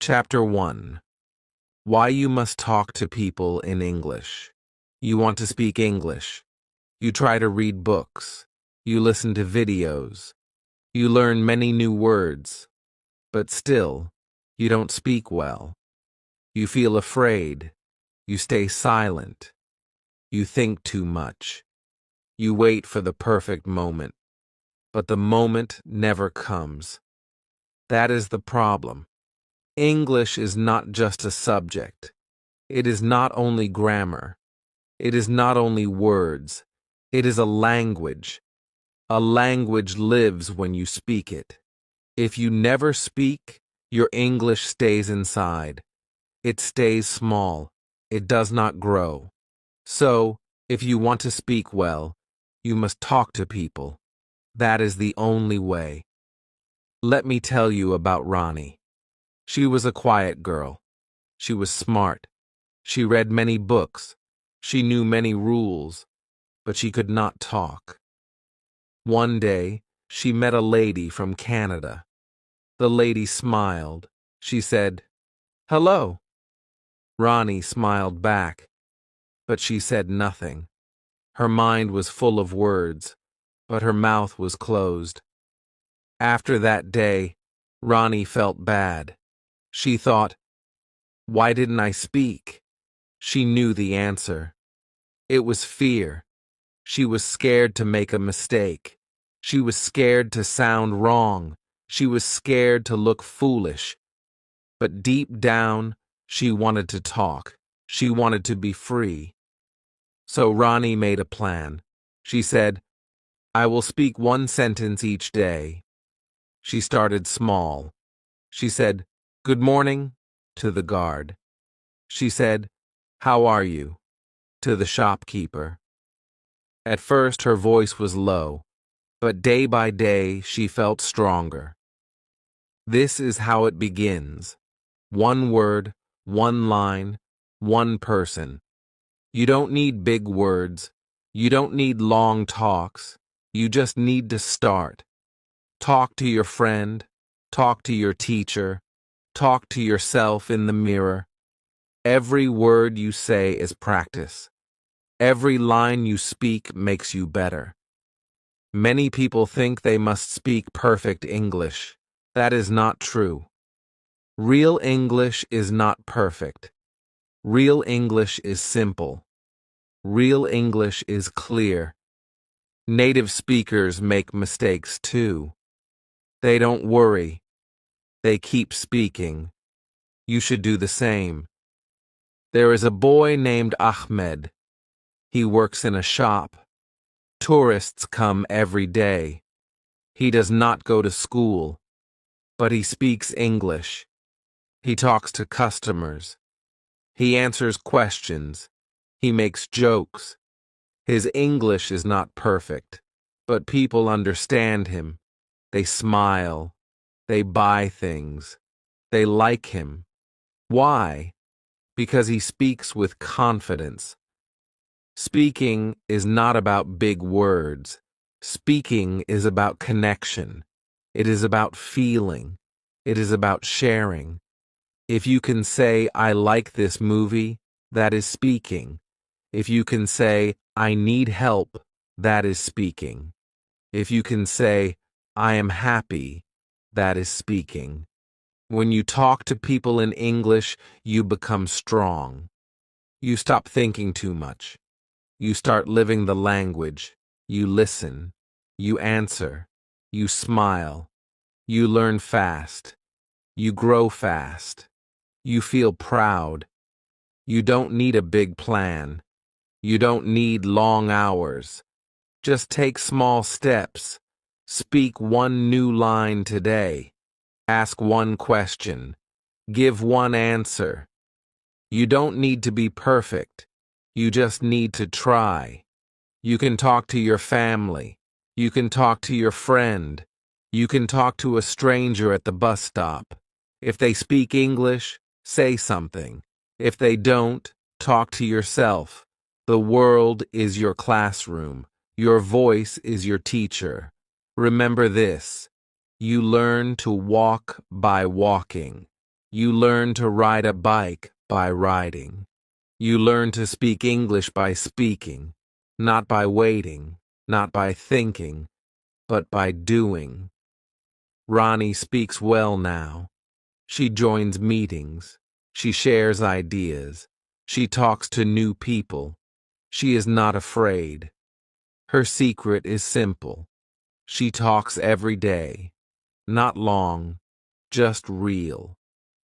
Chapter 1. Why you must talk to people in English. You want to speak English. You try to read books. You listen to videos. You learn many new words. But still, you don't speak well. You feel afraid. You stay silent. You think too much. You wait for the perfect moment. But the moment never comes. That is the problem. English is not just a subject. It is not only grammar. It is not only words. It is a language. A language lives when you speak it. If you never speak, your English stays inside. It stays small. It does not grow. So, if you want to speak well, you must talk to people. That is the only way. Let me tell you about Ronnie. She was a quiet girl. She was smart. She read many books. She knew many rules, but she could not talk. One day, she met a lady from Canada. The lady smiled. She said, "Hello." Ronnie smiled back, but she said nothing. Her mind was full of words, but her mouth was closed. After that day, Ronnie felt bad. She thought, why didn't I speak? She knew the answer. It was fear. She was scared to make a mistake. She was scared to sound wrong. She was scared to look foolish. But deep down, she wanted to talk. She wanted to be free. So Ronnie made a plan. She said, I will speak one sentence each day. She started small. She said, "Good morning," to the guard. She said, "How are you?" to the shopkeeper. At first her voice was low, but day by day she felt stronger. This is how it begins. One word, one line, one person. You don't need big words. You don't need long talks. You just need to start. Talk to your friend. Talk to your teacher. Talk to yourself in the mirror. Every word you say is practice. Every line you speak makes you better. Many people think they must speak perfect English. That is not true. Real English is not perfect. Real English is simple. Real English is clear. Native speakers make mistakes too. They don't worry. They keep speaking. You should do the same. There is a boy named Ahmed. He works in a shop. Tourists come every day. He does not go to school, but he speaks English. He talks to customers. He answers questions. He makes jokes. His English is not perfect, but people understand him. They smile. They buy things. They like him. Why? Because he speaks with confidence. Speaking is not about big words. Speaking is about connection. It is about feeling. It is about sharing. If you can say, I like this movie, that is speaking. If you can say, I need help, that is speaking. If you can say, I am happy, that is speaking. When you talk to people in English, you become strong. You stop thinking too much. You start living the language. You listen. You answer. You smile. You learn fast. You grow fast. You feel proud. You don't need a big plan. You don't need long hours. Just take small steps. Speak one new line today. Ask one question. Give one answer. You don't need to be perfect. You just need to try. You can talk to your family. You can talk to your friend. You can talk to a stranger at the bus stop. If they speak English, say something. If they don't, talk to yourself. The world is your classroom. Your voice is your teacher. Remember this. You learn to walk by walking. You learn to ride a bike by riding. You learn to speak English by speaking, not by waiting, not by thinking, but by doing. Ronnie speaks well now. She joins meetings. She shares ideas. She talks to new people. She is not afraid. Her secret is simple. She talks every day. Not long, just real.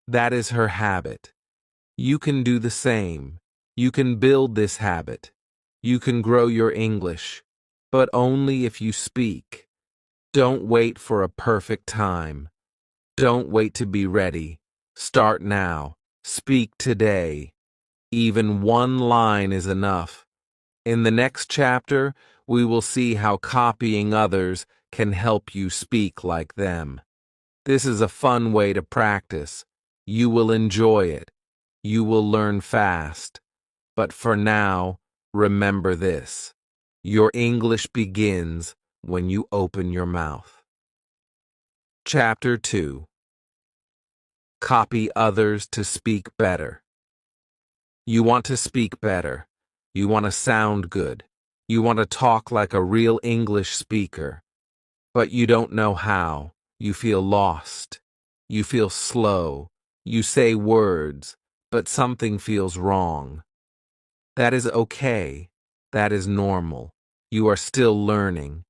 That is her habit. You can do the same. You can build this habit. You can grow your English, but only if you speak. Don't wait for a perfect time. Don't wait to be ready. Start now. Speak today. Even one line is enough. In the next chapter, we will see how copying others can help you speak like them. This is a fun way to practice. You will enjoy it. You will learn fast. But for now, remember this. Your English begins when you open your mouth. Chapter 2. Copy others to speak better. You want to speak better. You want to sound good. You want to talk like a real English speaker. But you don't know how. You feel lost. You feel slow. You say words, but something feels wrong. That is okay. That is normal. You are still learning.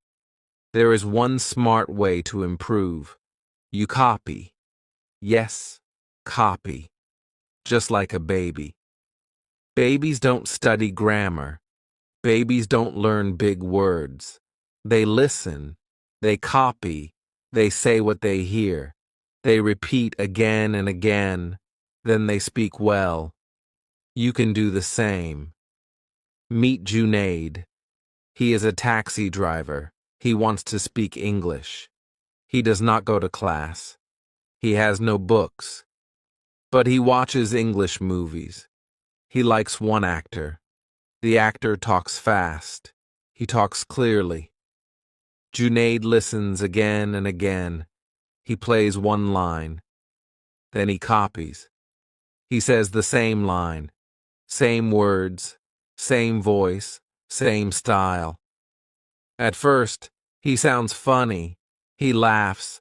There is one smart way to improve. You copy. Yes, copy. Just like a baby. Babies don't study grammar. Babies don't learn big words. They listen. They copy. They say what they hear. They repeat again and again. Then they speak well. You can do the same. Meet Junaid. He is a taxi driver. He wants to speak English. He does not go to class. He has no books. But he watches English movies. He likes one actor. The actor talks fast. He talks clearly. Junaid listens again and again. He plays one line. Then he copies. He says the same line. Same words. Same voice. Same style. At first, he sounds funny. He laughs.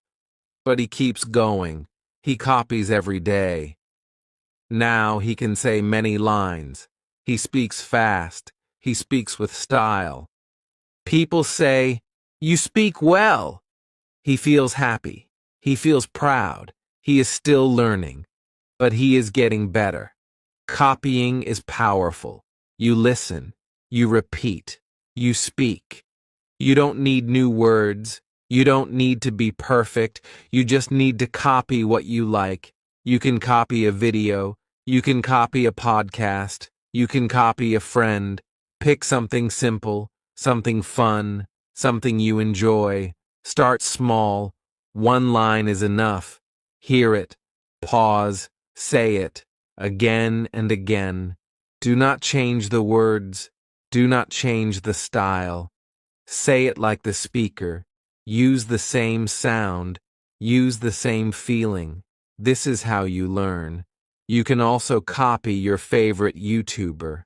But he keeps going. He copies every day. Now he can say many lines. He speaks fast. He speaks with style. People say, "You speak well." He feels happy. He feels proud. He is still learning. But he is getting better. Copying is powerful. You listen. You repeat. You speak. You don't need new words. You don't need to be perfect. You just need to copy what you like. You can copy a video. You can copy a podcast. You can copy a friend. Pick something simple, something fun, something you enjoy. Start small. One line is enough. Hear it. Pause. Say it. Again and again. Do not change the words. Do not change the style. Say it like the speaker. Use the same sound. Use the same feeling. This is how you learn. You can also copy your favorite YouTuber.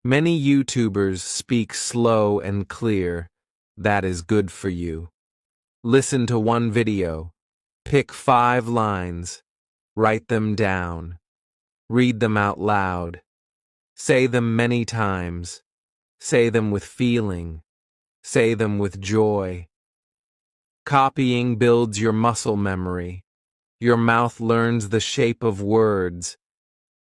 Many YouTubers speak slow and clear. That is good for you. Listen to one video. Pick 5 lines. Write them down. Read them out loud. Say them many times. Say them with feeling. Say them with joy. Copying builds your muscle memory. Your mouth learns the shape of words.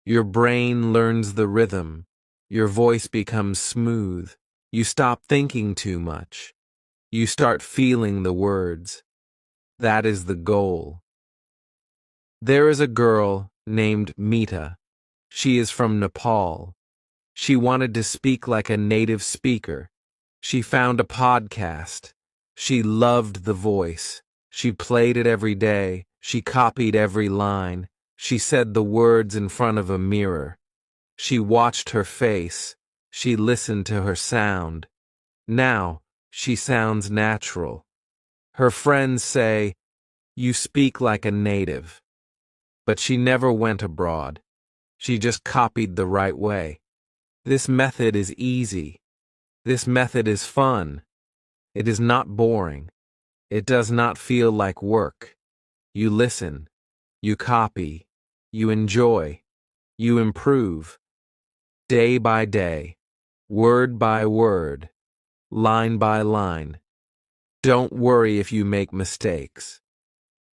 Your brain learns the rhythm. Your voice becomes smooth. You stop thinking too much. You start feeling the words. That is the goal. There is a girl named Mita. She is from Nepal. She wanted to speak like a native speaker. She found a podcast. She loved the voice. She played it every day. She copied every line. She said the words in front of a mirror. She watched her face. She listened to her sound. Now, she sounds natural. Her friends say, "You speak like a native." but she never went abroad. She just copied the right way. This method is easy. This method is fun. It is not boring. It does not feel like work. You listen. You copy. You enjoy. You improve. Day by day. Word by word. Line by line. Don't worry if you make mistakes.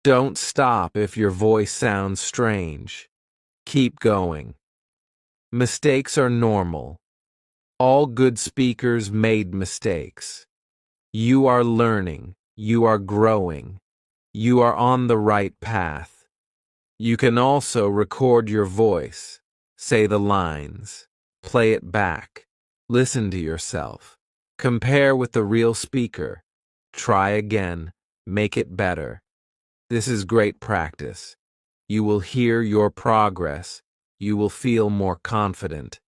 Don't stop if your voice sounds strange. Keep going. Mistakes are normal. All good speakers made mistakes. You are learning. You are growing. You are on the right path. You can also record your voice. Say the lines. Play it back. Listen to yourself. Compare with the real speaker. Try again. Make it better. This is great practice. You will hear your progress. You will feel more confident.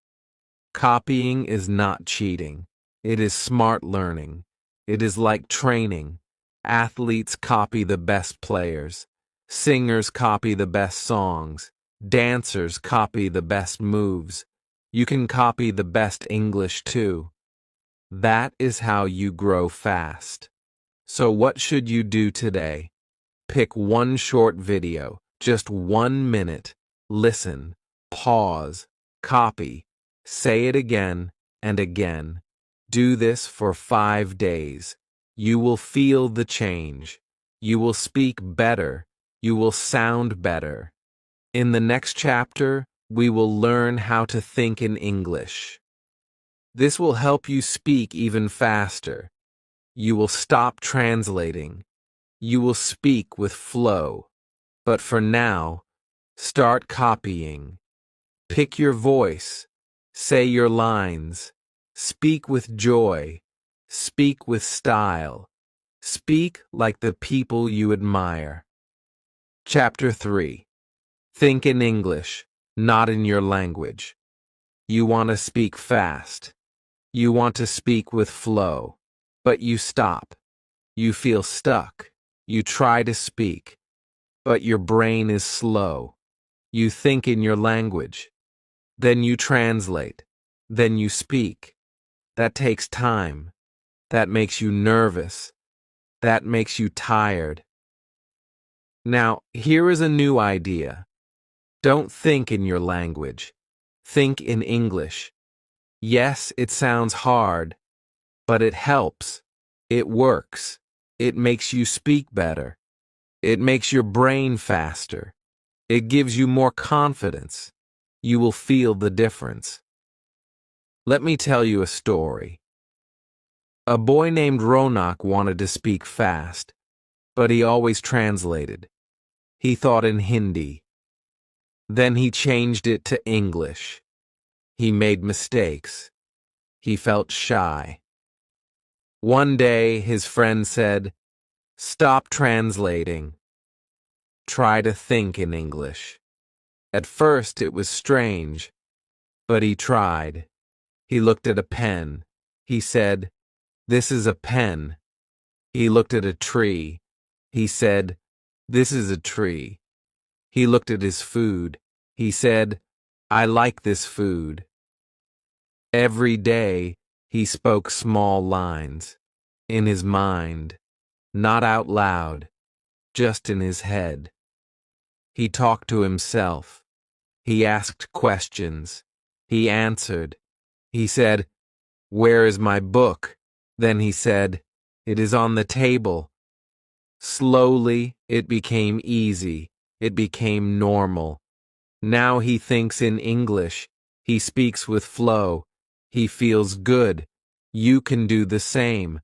Copying is not cheating. It is smart learning. It is like training. Athletes copy the best players. Singers copy the best songs. Dancers copy the best moves. You can copy the best English too. That is how you grow fast. So what should you do today? Pick one short video, just 1 minute. Listen, pause, copy, say it again and again. Do this for 5 days. You will feel the change. You will speak better. You will sound better. In the next chapter, we will learn how to think in English. This will help you speak even faster. You will stop translating. You will speak with flow. But for now, start copying. Pick your voice. Say your lines. Speak with joy. Speak with style. Speak like the people you admire. Chapter 3. Think in English, not in your language. You want to speak fast. You want to speak with flow. But you stop. You feel stuck. You try to speak. But your brain is slow. You think in your language. Then you translate. Then you speak. That takes time. That makes you nervous. That makes you tired. Now, here is a new idea. Don't think in your language. Think in English. Yes, it sounds hard, but it helps. It works. It makes you speak better. It makes your brain faster. It gives you more confidence. You will feel the difference. Let me tell you a story. A boy named Ronak wanted to speak fast, but he always translated. He thought in Hindi. Then he changed it to English. He made mistakes. He felt shy. One day, his friend said, "Stop translating. Try to think in English." At first, it was strange, but he tried. He looked at a pen. He said, "This is a pen." He looked at a tree. He said, "This is a tree." He looked at his food. He said, "I like this food." Every day, he spoke small lines, in his mind, not out loud, just in his head. He talked to himself. He asked questions. He answered. He said, "Where is my book?" Then he said, "It is on the table." Slowly, it became easy. It became normal. Now he thinks in English. He speaks with flow. He feels good. You can do the same.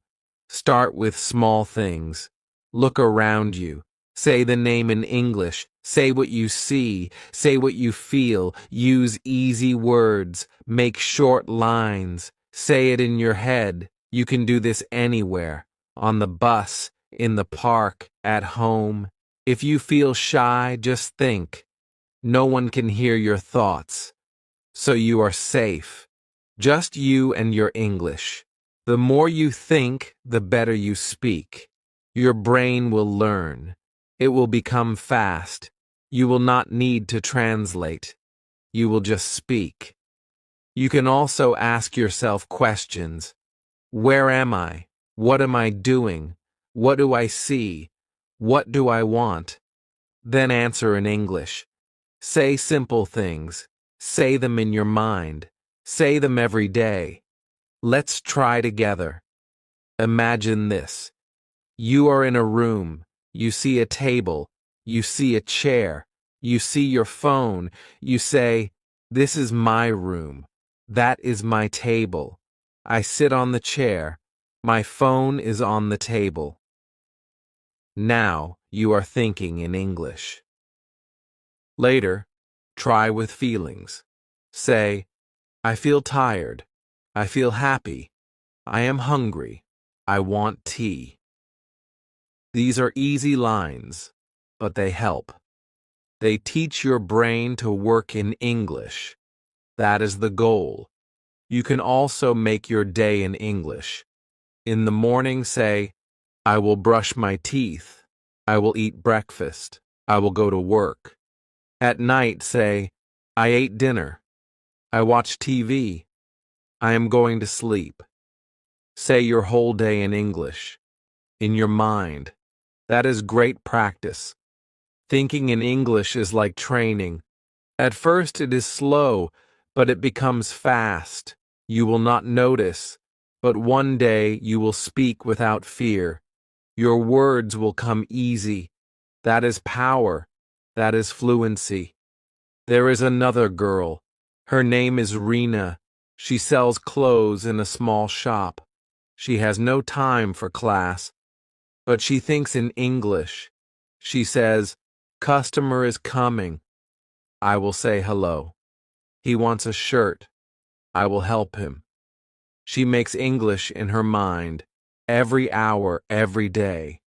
Start with small things. Look around you. Say the name in English. Say what you see. Say what you feel. Use easy words. Make short lines. Say it in your head. You can do this anywhere. On the bus, in the park, at home. If you feel shy, just think. No one can hear your thoughts. So you are safe. Just you and your English. The more you think, the better you speak. Your brain will learn. It will become fast. You will not need to translate. You will just speak. You can also ask yourself questions. Where am I? What am I doing? What do I see? What do I want? Then answer in English. Say simple things. Say them in your mind. Say them every day. Let's try together. Imagine this. You are in a room. You see a table. You see a chair. You see your phone. You say, "This is my room. That is my table. I sit on the chair. My phone is on the table." Now you are thinking in English. Later, try with feelings. Say, "I feel tired. I feel happy. I am hungry. I want tea." These are easy lines, but they help. They teach your brain to work in English. That is the goal. You can also make your day in English. In the morning, say, "I will brush my teeth. I will eat breakfast. I will go to work." At night, say, "I ate dinner. I watched TV. I am going to sleep." Say your whole day in English. In your mind. That is great practice. Thinking in English is like training. At first it is slow, but it becomes fast. You will not notice, but one day you will speak without fear. Your words will come easy. That is power. That is fluency. There is another girl. Her name is Rena. She sells clothes in a small shop. She has no time for class, but she thinks in English. She says, "Customer is coming." I will say hello. He wants a shirt. I will help him. She makes English in her mind, every hour, every day.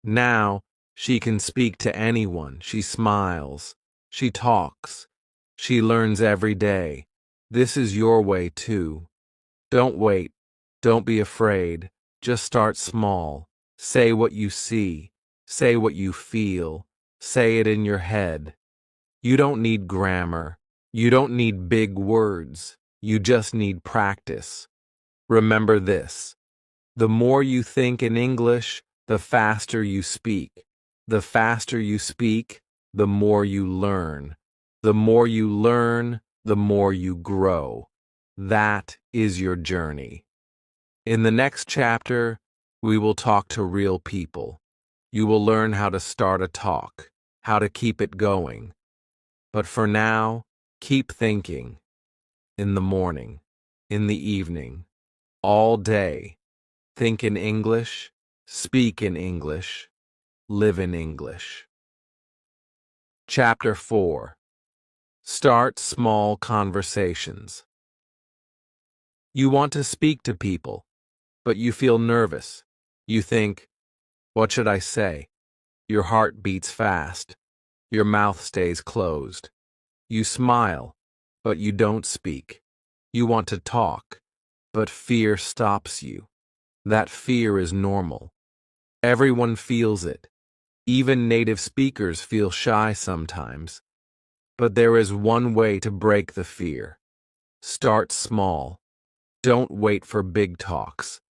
Now, she can speak to anyone. She smiles. She talks. She learns every day. This is your way too. Don't wait. Don't be afraid. Just start small. Say what you see. Say what you feel. Say it in your head. You don't need grammar. You don't need big words. You just need practice. Remember this. The more you think in English, the faster you speak. The faster you speak, the more you learn. The more you learn, the more you grow. That is your journey. In the next chapter, we will talk to real people. You will learn how to start a talk, how to keep it going. But for now, keep thinking. In the morning, in the evening, all day. Think in English, speak in English, live in English. Chapter 4. Start small conversations. You want to speak to people, but you feel nervous. You think, "What should I say?" Your heart beats fast. Your mouth stays closed. You smile, but you don't speak. You want to talk, but fear stops you. That fear is normal. Everyone feels it. Even native speakers feel shy sometimes. But there is one way to break the fear. Start small. Don't wait for big talks.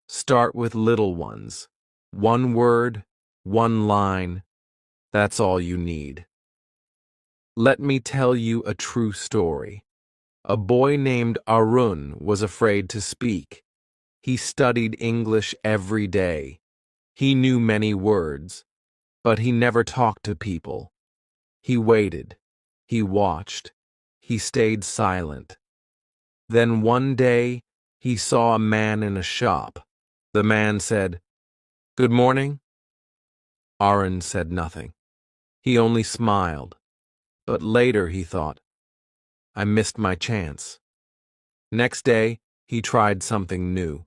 Start with little ones. One word, one line. That's all you need. Let me tell you a true story. A boy named Arun was afraid to speak. He studied English every day. He knew many words, but he never talked to people. He waited. He watched. He stayed silent. Then one day, he saw a man in a shop. The man said, "Good morning." Arun said nothing. He only smiled. But later he thought, "I missed my chance." Next day, he tried something new.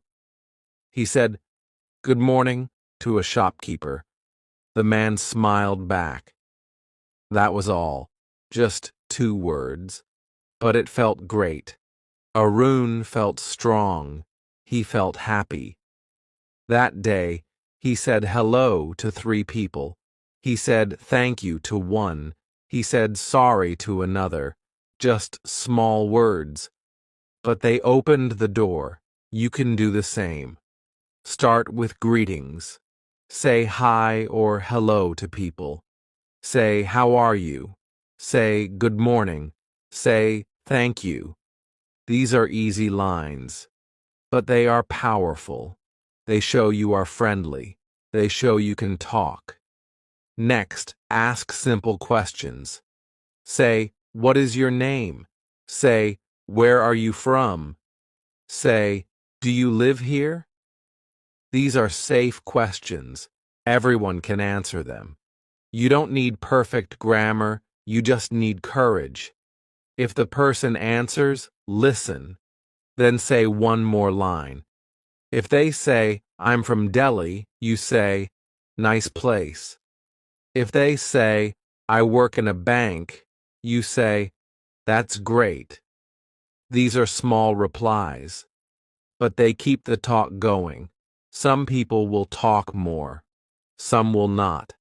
He said, "Good morning," to a shopkeeper. The man smiled back. That was all, just 2 words. But it felt great. Arun felt strong. He felt happy. That day, he said hello to 3 people. He said thank you to 1. He said sorry to another, just small words. But they opened the door. You can do the same. Start with greetings. Say hi or hello to people. Say, how are you? Say, good morning. Say, thank you. These are easy lines, but they are powerful. They show you are friendly. They show you can talk. Next, ask simple questions. Say, what is your name? Say, where are you from? Say, do you live here? These are safe questions. Everyone can answer them. You don't need perfect grammar, you just need courage. If the person answers, listen. Then say one more line. If they say, I'm from Delhi, you say, nice place. If they say, I work in a bank, you say, that's great. These are small replies, but they keep the talk going. Some people will talk more. Some will not.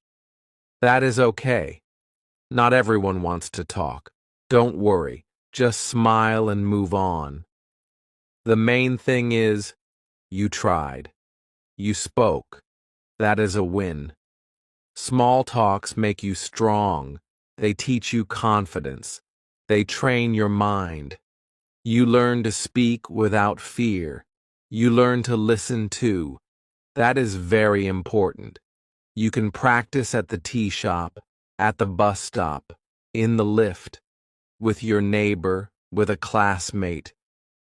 That is okay. Not everyone wants to talk. Don't worry. Just smile and move on. The main thing is, you tried. You spoke. That is a win. Small talks make you strong. They teach you confidence. They train your mind. You learn to speak without fear. You learn to listen too. That is very important. You can practice at the tea shop, at the bus stop, in the lift, with your neighbor, with a classmate,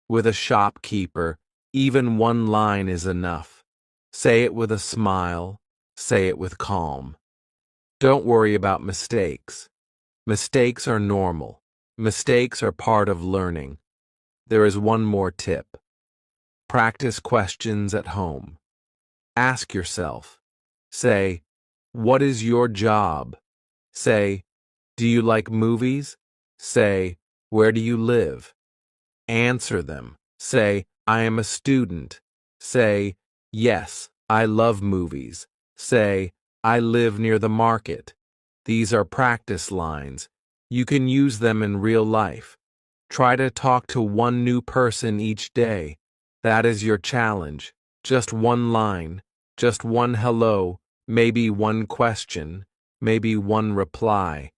with a shopkeeper. Even one line is enough. Say it with a smile. Say it with calm. Don't worry about mistakes. Mistakes are normal. Mistakes are part of learning. There is one more tip. Practice questions at home. Ask yourself. Say, what is your job? Say, do you like movies? Say, where do you live? Answer them. Say, I am a student. Say, yes, I love movies. Say, I live near the market. These are practice lines. You can use them in real life. Try to talk to one new person each day. That is your challenge. Just one line, just one hello, maybe one question, maybe one reply.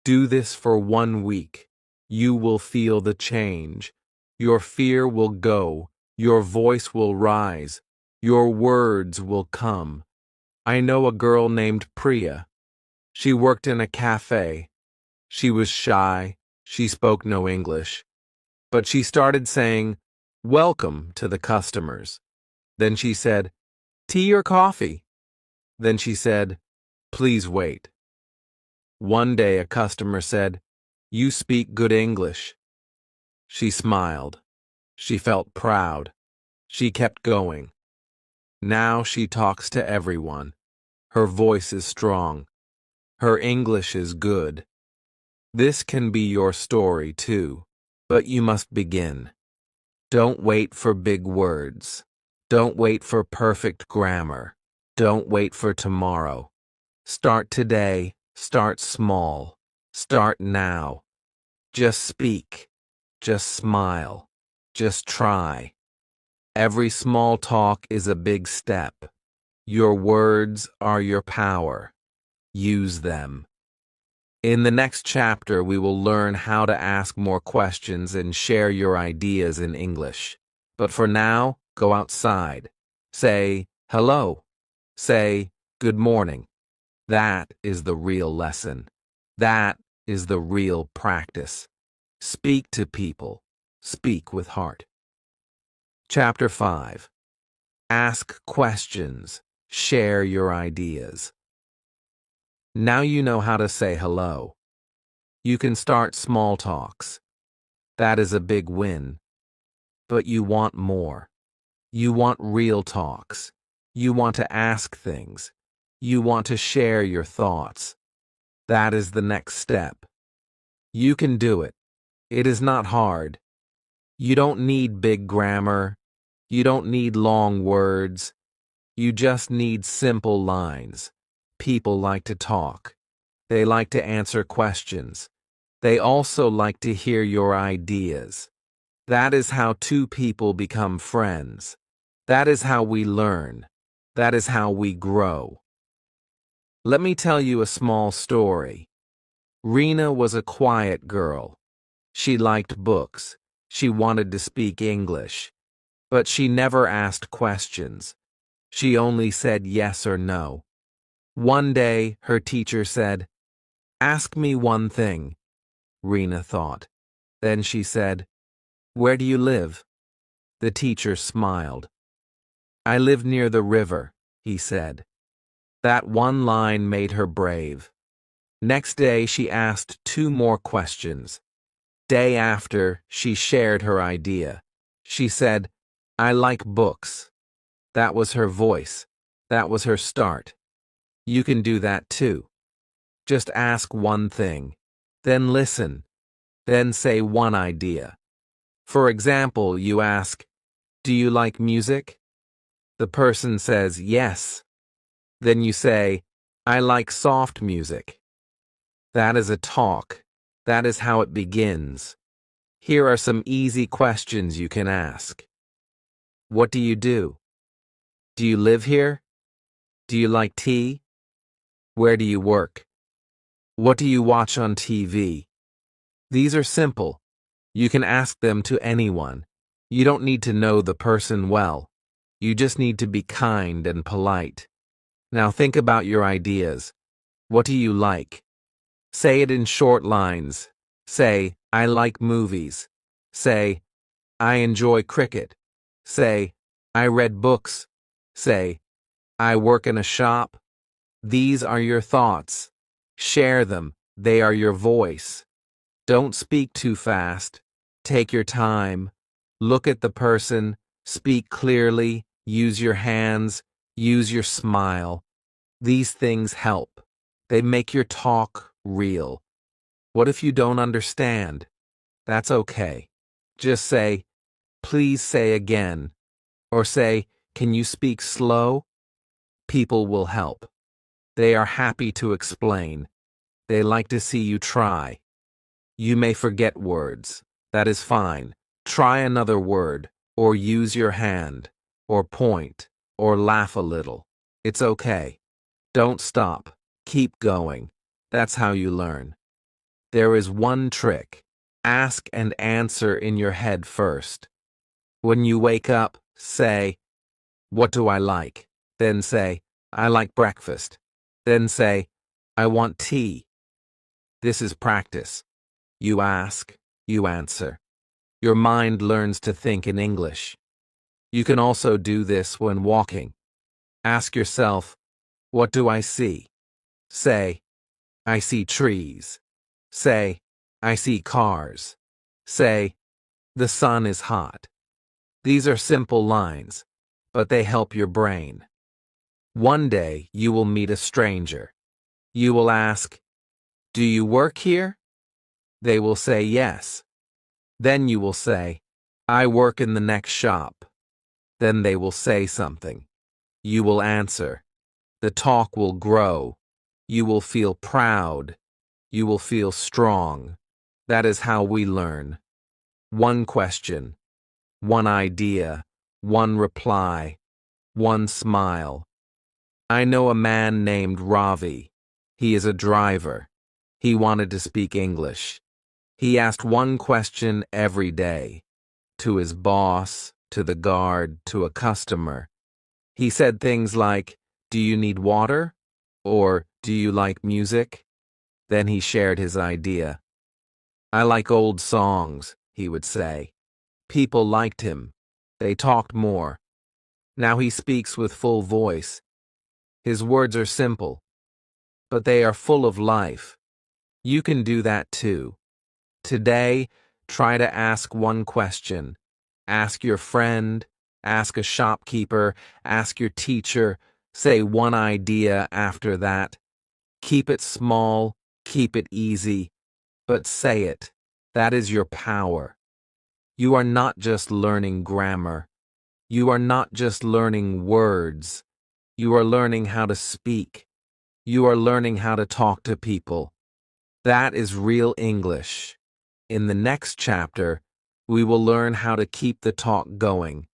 Do this for 1 week. You will feel the change. Your fear will go. Your voice will rise. Your words will come. I know a girl named Priya. She worked in a cafe. She was shy. She spoke no English. But she started saying, welcome to the customers. Then she said, tea or coffee? Then she said, please wait. One day a customer said, you speak good English. She smiled. She felt proud. She kept going. Now she talks to everyone. Her voice is strong. Her English is good. This can be your story too, but you must begin. Don't wait for big words. Don't wait for perfect grammar. Don't wait for tomorrow. Start today. Start small. Start now. Just speak. Just smile. Just try. Every small talk is a big step. Your words are your power. Use them. In the next chapter, we will learn how to ask more questions and share your ideas in English. But for now, go outside. Say hello. Say good morning. That is the real lesson. That is the real practice. Speak to people. Speak with heart. Chapter 5. Ask questions. Share your ideas. Now you know how to say hello. You can start small talks. That is a big win. But you want more. You want real talks. You want to ask things. You want to share your thoughts. That is the next step. You can do it. It is not hard. You don't need big grammar. You don't need long words. You just need simple lines. People like to talk. They like to answer questions. They also like to hear your ideas. That is how two people become friends. That is how we learn. That is how we grow. Let me tell you a small story. Rena was a quiet girl. She liked books. She wanted to speak English. But she never asked questions. She only said yes or no. One day, her teacher said, "Ask me one thing," Rena thought. Then she said, "Where do you live?" The teacher smiled. "I live near the river," he said. That one line made her brave. Next day, she asked 2 more questions. Day after, she shared her idea. She said, "I like books." That was her voice. That was her start. You can do that too. Just ask one thing. Then listen. Then say one idea. For example, you ask, "Do you like music?" The person says, "Yes." Then you say, "I like soft music." That is a talk. That is how it begins. Here are some easy questions you can ask. What do you do? Do you live here? Do you like tea? Where do you work? What do you watch on TV? These are simple. You can ask them to anyone. You don't need to know the person well. You just need to be kind and polite. Now think about your ideas. What do you like? Say it in short lines. Say, "I like movies." Say, "I enjoy cricket." Say, "I read books." Say, "I work in a shop." These are your thoughts. Share them. They are your voice. Don't speak too fast. Take your time. Look at the person. Speak clearly. Use your hands. Use your smile. These things help. They make your talk real. What if you don't understand? That's okay. Just say, "Please say again." Or say, "Can you speak slow?" People will help. They are happy to explain. They like to see you try. You may forget words. That is fine. Try another word, or use your hand, or point, or laugh a little. It's okay. Don't stop. Keep going. That's how you learn. There is one trick. Ask and answer in your head first. When you wake up, say, "What do I like?" Then say, "I like breakfast." Then say, "I want tea." This is practice. You ask, you answer. Your mind learns to think in English. You can also do this when walking. Ask yourself, "What do I see?" Say, "I see trees." Say, "I see cars." Say, "The sun is hot." These are simple lines, but they help your brain. One day you will meet a stranger. You will ask, "Do you work here?" They will say yes. Then you will say, "I work in the next shop." Then they will say something. You will answer. The talk will grow. You will feel proud. You will feel strong. That is how we learn. One question, one idea, one reply, one smile. I know a man named Ravi. He is a driver. He wanted to speak English. He asked one question every day, to his boss, to the guard, to a customer. He said things like, "Do you need water?" Or, "Do you like music?" Then he shared his idea. "I like old songs," he would say. People liked him. They talked more. Now he speaks with full voice. His words are simple, but they are full of life. You can do that too. Today, try to ask one question. Ask your friend, ask a shopkeeper, ask your teacher, say one idea after that. Keep it small, keep it easy, but say it. That is your power. You are not just learning grammar. You are not just learning words. You are learning how to speak. You are learning how to talk to people. That is real English. In the next chapter, we will learn how to keep the talk going,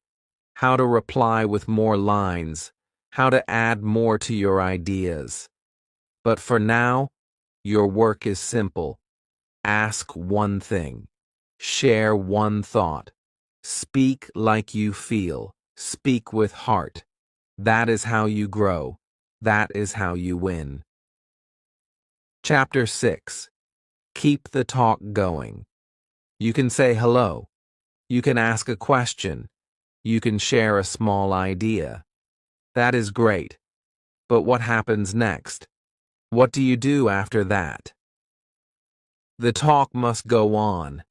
how to reply with more lines, how to add more to your ideas. But for now, your work is simple. Ask one thing. Share one thought. Speak like you feel. Speak with heart. That is how you grow. That is how you win. Chapter 6. Keep the talk going. You can say hello. You can ask a question. You can share a small idea. That is great. But what happens next? What do you do after that? The talk must go on.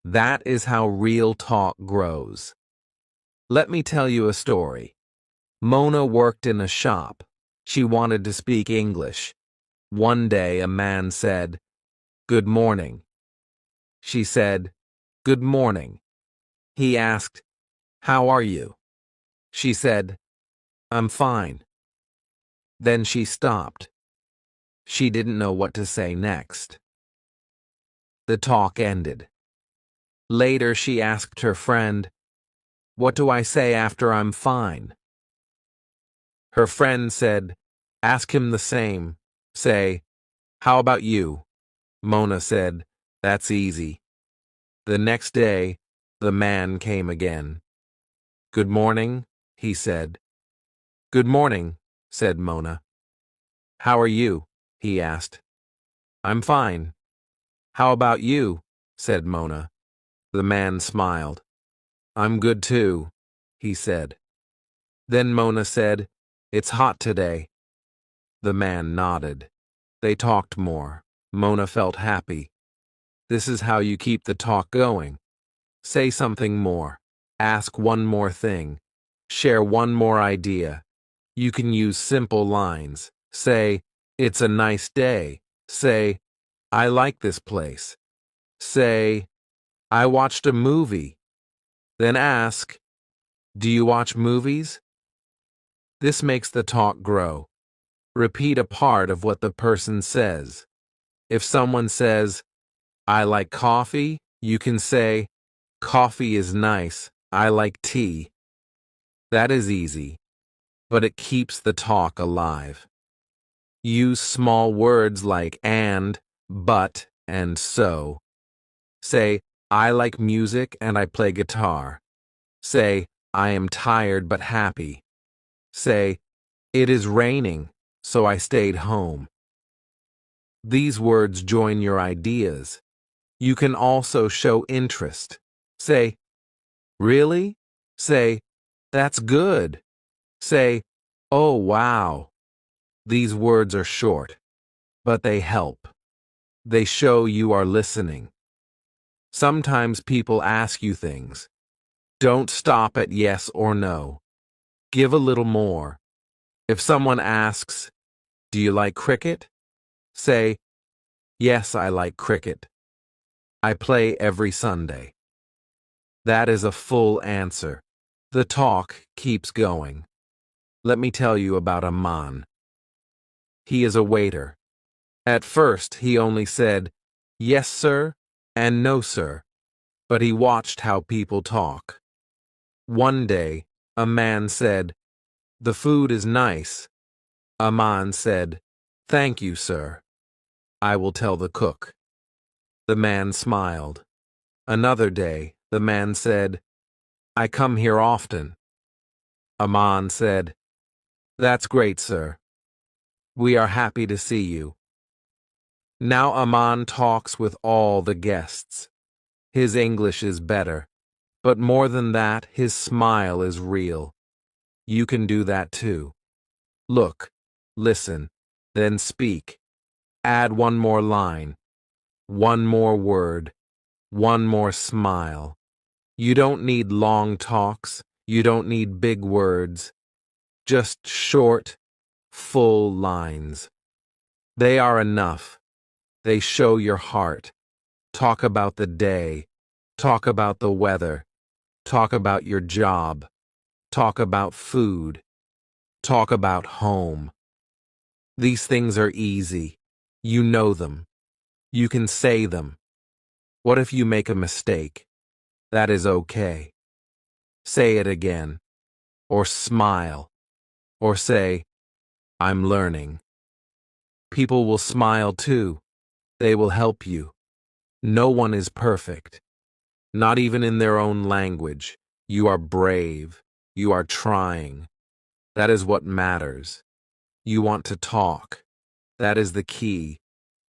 That is how real talk grows. Let me tell you a story. Mona worked in a shop. She wanted to speak English. One day a man said, "Good morning." She said, "Good morning." He asked, "How are you?" She said, "I'm fine." Then she stopped. She didn't know what to say next. The talk ended. Later she asked her friend, "What do I say after I'm fine?" Her friend said, "Ask him the same. Say, 'How about you?'" Mona said, "That's easy." The next day, the man came again. "Good morning," he said. "Good morning," said Mona. "How are you?" he asked. "I'm fine." "How about you?" said Mona. The man smiled. "I'm good too," he said. Then Mona said, "It's hot today." The man nodded. They talked more. Mona felt happy. This is how you keep the talk going. Say something more. Ask one more thing. Share one more idea. You can use simple lines. Say, "It's a nice day." Say, "I like this place." Say, "I watched a movie." Then ask, "Do you watch movies?" This makes the talk grow. Repeat a part of what the person says. If someone says, "I like coffee," you can say, "Coffee is nice. I like tea." That is easy, but it keeps the talk alive. Use small words like and, but, and so. Say, "I like music and I play guitar." Say, "I am tired but happy." Say, "It is raining, so I stayed home." These words join your ideas. You can also show interest. Say, "Really?" Say, "That's good." Say, "Oh, wow." These words are short, but they help. They show you are listening. Sometimes people ask you things. Don't stop at yes or no. Give a little more. If someone asks, "Do you like cricket?" Say, "Yes, I like cricket. I play every Sunday." That is a full answer. The talk keeps going. Let me tell you about Aman. He is a waiter. At first, he only said, "Yes, sir," and "No, sir," but he watched how people talk. One day, a man said, "The food is nice." Aman said, "Thank you, sir. I will tell the cook." The man smiled. Another day, the man said, "I come here often." Aman said, "That's great, sir. We are happy to see you." Now Aman talks with all the guests. His English is better, but more than that, his smile is real. You can do that too. Look, listen, then speak. Add one more line, one more word, one more smile. You don't need long talks. You don't need big words. Just short, full lines. They are enough. They show your heart. Talk about the day. Talk about the weather. Talk about your job. Talk about food. Talk about home. These things are easy. You know them. You can say them. What if you make a mistake? That is okay. Say it again. Or smile. Or say, I'm learning. People will smile too. They will help you. No one is perfect. Not even in their own language. You are brave. You are trying. That is what matters. You want to talk. That is the key.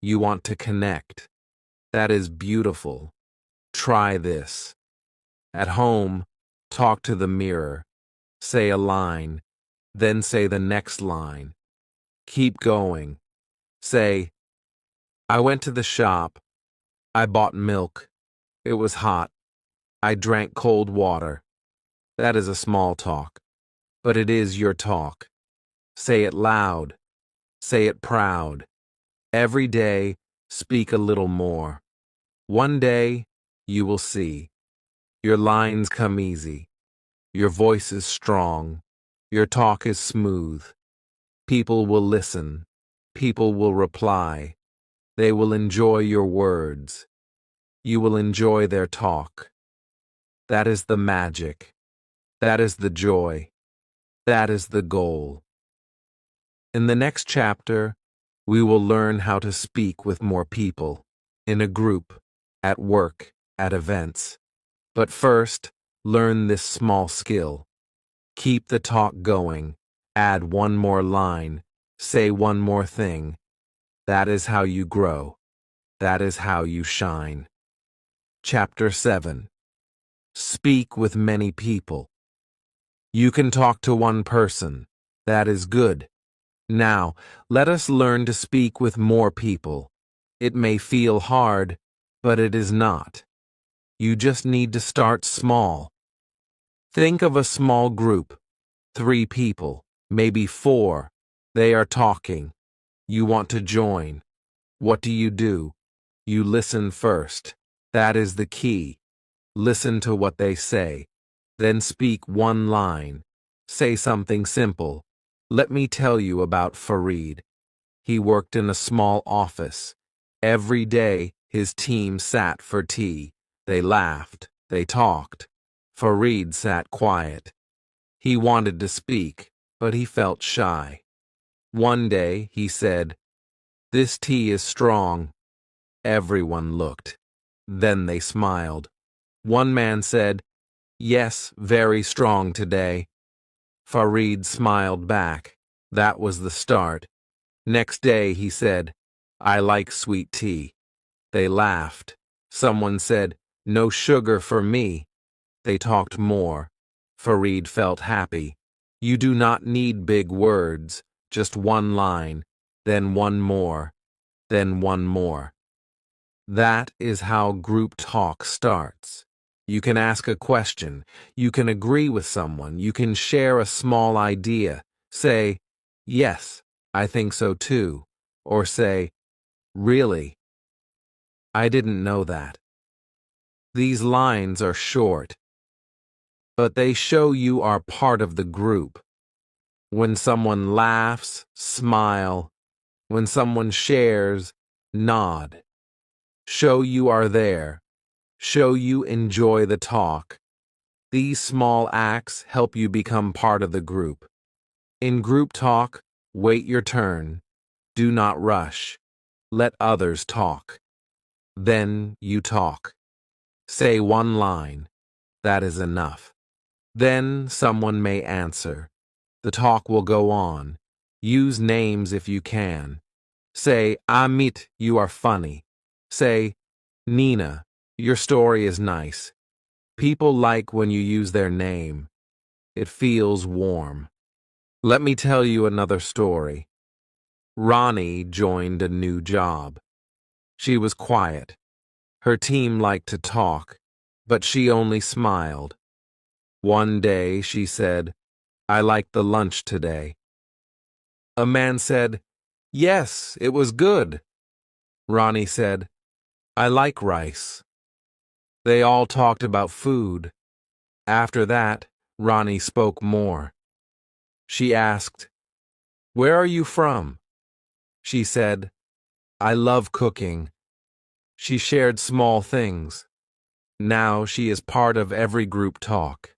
You want to connect. That is beautiful. Try this. At home, talk to the mirror. Say a line. Then say the next line. Keep going. Say, I went to the shop. I bought milk. It was hot. I drank cold water. That is a small talk. But it is your talk. Say it loud. Say it proud. Every day, speak a little more. One day, you will see. Your lines come easy. Your voice is strong. Your talk is smooth. People will listen. People will reply. They will enjoy your words. You will enjoy their talk. That is the magic. That is the joy. That is the goal. In the next chapter, we will learn how to speak with more people, in a group, at work, at events. But first, learn this small skill. Keep the talk going. Add one more line. Say one more thing. That is how you grow. That is how you shine. Chapter 7. Speak with many people. You can talk to one person. That is good. Now, let us learn to speak with more people. It may feel hard, but it is not. You just need to start small. Think of a small group. 3 people, maybe 4. They are talking. You want to join. What do? You listen first. That is the key. Listen to what they say. Then speak one line. Say something simple. Let me tell you about Farid. He worked in a small office. Every day, his team sat for tea. They laughed. They talked. Farid sat quiet. He wanted to speak, but he felt shy. One day, he said, "This tea is strong." Everyone looked. Then they smiled. One man said, "Yes, very strong today." Farid smiled back. That was the start. Next day he said, "I like sweet tea." They laughed. Someone said, "No sugar for me." They talked more. Farid felt happy. You do not need big words, just one line, then one more, then one more. That is how group talk starts. You can ask a question. You can agree with someone. You can share a small idea. Say, "Yes, I think so too." Or say, "Really? I didn't know that." These lines are short, but they show you are part of the group. When someone laughs, smile. When someone shares, nod. Show you are there. Show you enjoy the talk. These small acts help you become part of the group. In group talk, wait your turn. Do not rush. Let others talk. Then you talk. Say one line. That is enough. Then someone may answer. The talk will go on. Use names if you can. Say, "Amit, you are funny." Say, "Nina, your story is nice." People like when you use their name. It feels warm. Let me tell you another story. Ronnie joined a new job. She was quiet. Her team liked to talk, but she only smiled. One day she said, "I liked the lunch today." A man said, "Yes, it was good." Ronnie said, "I like rice." They all talked about food. After that, Ronnie spoke more. She asked, "Where are you from?" She said, I love cooking. She shared small things. Now she is part of every group talk.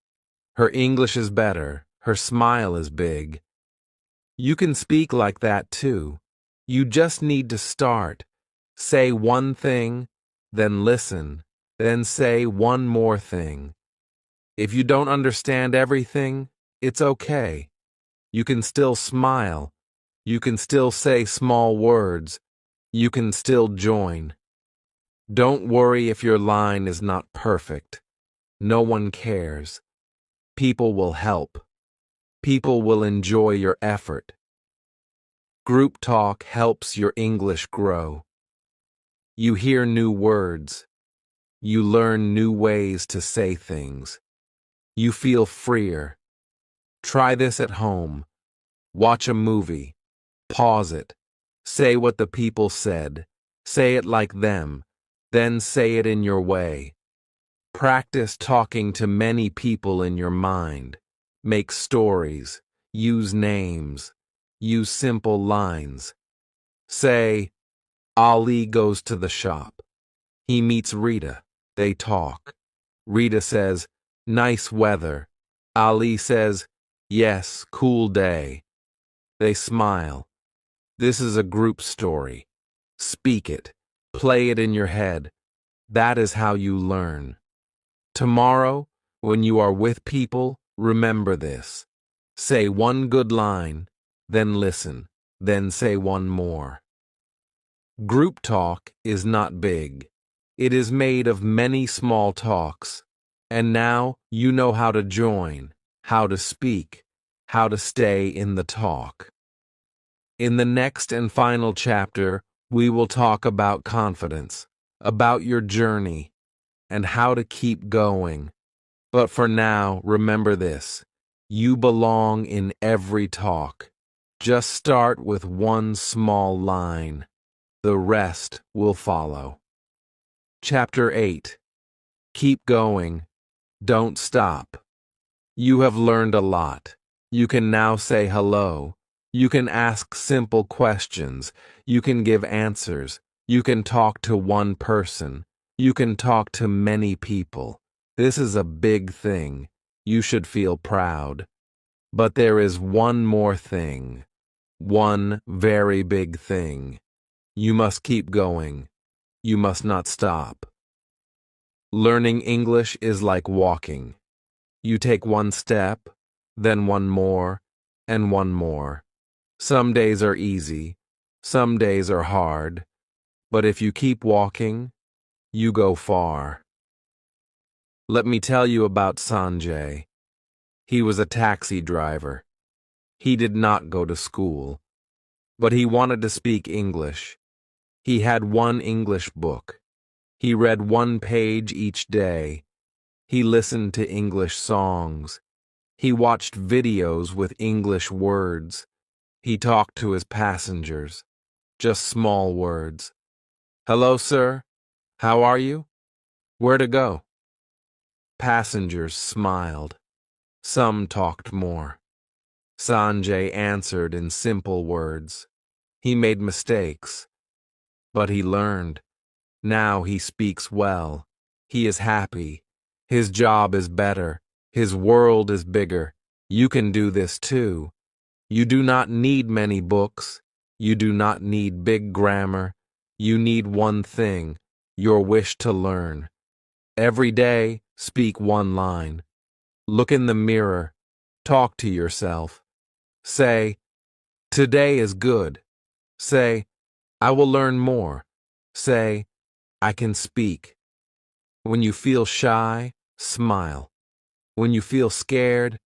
Her English is better. Her smile is big. You can speak like that too. You just need to start. Say one thing, then listen, then say one more thing. If you don't understand everything, it's okay. You can still smile. You can still say small words. You can still join. Don't worry if your line is not perfect. No one cares. People will help. People will enjoy your effort. Group talk helps your English grow. You hear new words. You learn new ways to say things. You feel freer. Try this at home. Watch a movie. Pause it. Say what the people said. Say it like them. Then say it in your way. Practice talking to many people in your mind. Make stories. Use names. Use simple lines. Say, Ali goes to the shop. He meets Rita. They talk. Rita says, nice weather. Ali says, yes, cool day. They smile. This is a group story. Speak it. Play it in your head. That is how you learn. Tomorrow, when you are with people, remember this. Say one good line, then listen, then say one more. Group talk is not big. It is made of many small talks. And now you know how to join, how to speak, how to stay in the talk. In the next and final chapter, we will talk about confidence, about your journey, and how to keep going. But for now, remember this. You belong in every talk. Just start with one small line. The rest will follow. Chapter 8. Keep going. Don't stop. You have learned a lot. You can now say hello. You can ask simple questions. You can give answers. You can talk to one person. You can talk to many people. This is a big thing. You should feel proud. But there is one more thing. One very big thing. You must keep going. You must not stop. Learning English is like walking. You take one step, then one more, and one more. Some days are easy, some days are hard, but if you keep walking, you go far. Let me tell you about Sanjay. He was a taxi driver. He did not go to school, but he wanted to speak English. He had one English book. He read one page each day. He listened to English songs. He watched videos with English words. He talked to his passengers. Just small words. Hello, sir. How are you? Where to go? Passengers smiled. Some talked more. Sanjay answered in simple words. He made mistakes, but he learned. Now he speaks well. He is happy. His job is better. His world is bigger. You can do this too. You do not need many books. You do not need big grammar. You need one thing, your wish to learn. Every day, speak one line. Look in the mirror. Talk to yourself. Say, today is good. Say, I will learn more. Say, I can speak. When you feel shy, smile. When you feel scared,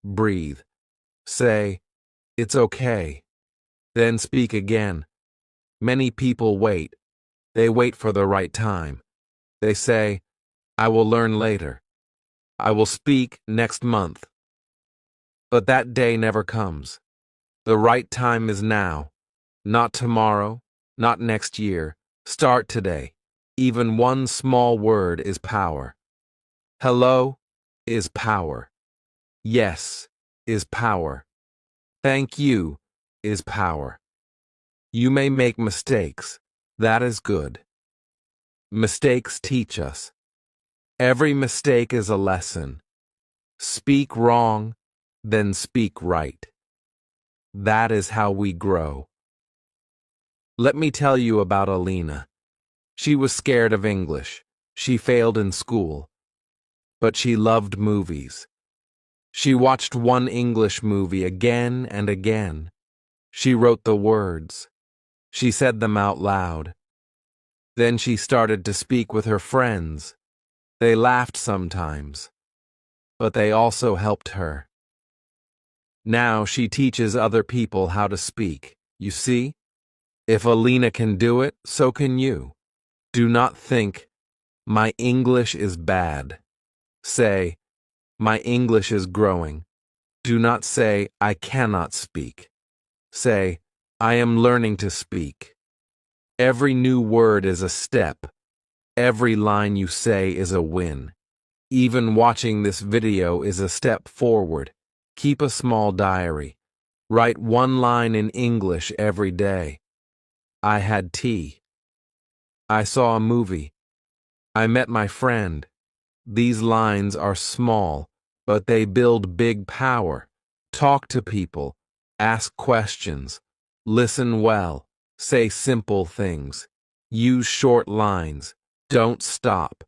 breathe. Say, it's okay. Then speak again. Many people wait. They wait for the right time. They say, I will learn later. I will speak next month. But that day never comes. The right time is now. Not tomorrow, not next year. Start today. Even one small word is power. Hello is power. Yes is power. Thank you is power. You may make mistakes. That is good. Mistakes teach us. Every mistake is a lesson. Speak wrong, then speak right. That is how we grow. Let me tell you about Alina. She was scared of English. She failed in school. But she loved movies. She watched one English movie again and again. She wrote the words. She said them out loud. Then she started to speak with her friends. They laughed sometimes, but they also helped her. Now she teaches other people how to speak. You see? If Alina can do it, so can you. Do not think, my English is bad. Say, my English is growing. Do not say, I cannot speak. Say, I am learning to speak. Every new word is a step. Every line you say is a win. Even watching this video is a step forward. Keep a small diary. Write one line in English every day. I had tea. I saw a movie. I met my friend. These lines are small, but they build big power. Talk to people. Ask questions. Listen well. Say simple things. Use short lines. Don't stop.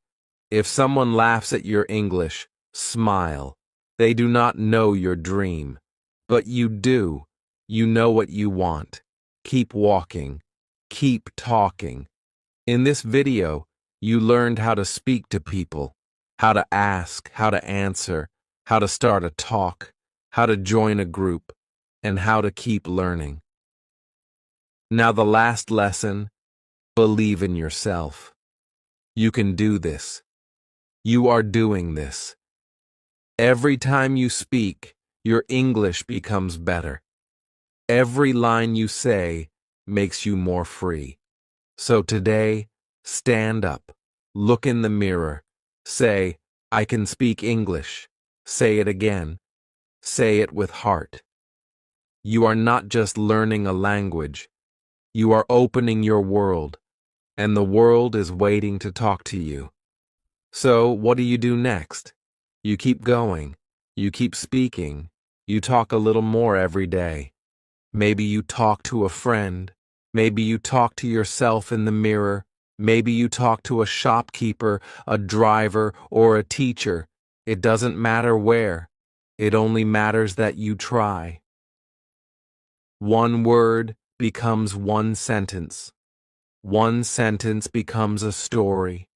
If someone laughs at your English, smile. They do not know your dream. But you do. You know what you want. Keep walking. Keep talking. In this video, you learned how to speak to people, how to ask, how to answer, how to start a talk, how to join a group, and how to keep learning. Now the last lesson, believe in yourself. You can do this. You are doing this. Every time you speak, your English becomes better. Every line you say makes you more free. So today, stand up, look in the mirror, say, I can speak English. Say it again. Say it with heart. You are not just learning a language. You are opening your world, and the world is waiting to talk to you. So, what do you do next? You keep going. You keep speaking. You talk a little more every day. Maybe you talk to a friend. Maybe you talk to yourself in the mirror. Maybe you talk to a shopkeeper, a driver, or a teacher. It doesn't matter where. It only matters that you try. One word becomes one sentence. One sentence becomes a story.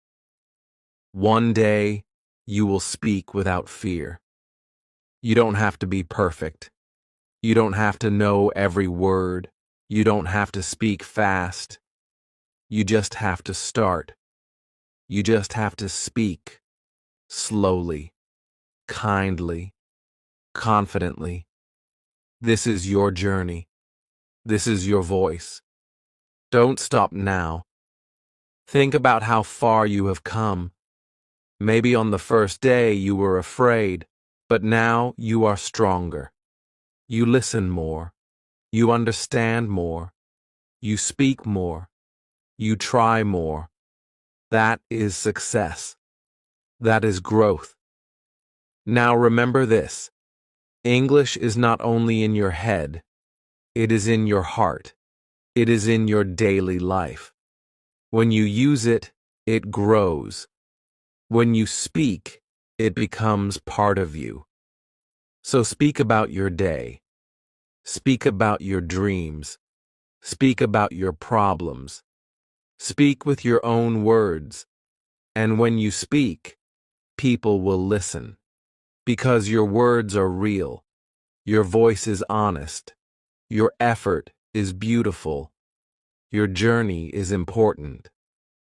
One day, you will speak without fear. You don't have to be perfect. You don't have to know every word. You don't have to speak fast. You just have to start. You just have to speak slowly, kindly, confidently. This is your journey. This is your voice. Don't stop now. Think about how far you have come. Maybe on the first day you were afraid, but now you are stronger. You listen more. You understand more. You speak more. You try more. That is success. That is growth. Now remember this. English is not only in your head. It is in your heart. It is in your daily life. When you use it, it grows. When you speak, it becomes part of you. So speak about your day. Speak about your dreams. Speak about your problems. Speak with your own words. And when you speak, people will listen. Because your words are real. Your voice is honest. Your effort is beautiful. Your journey is important.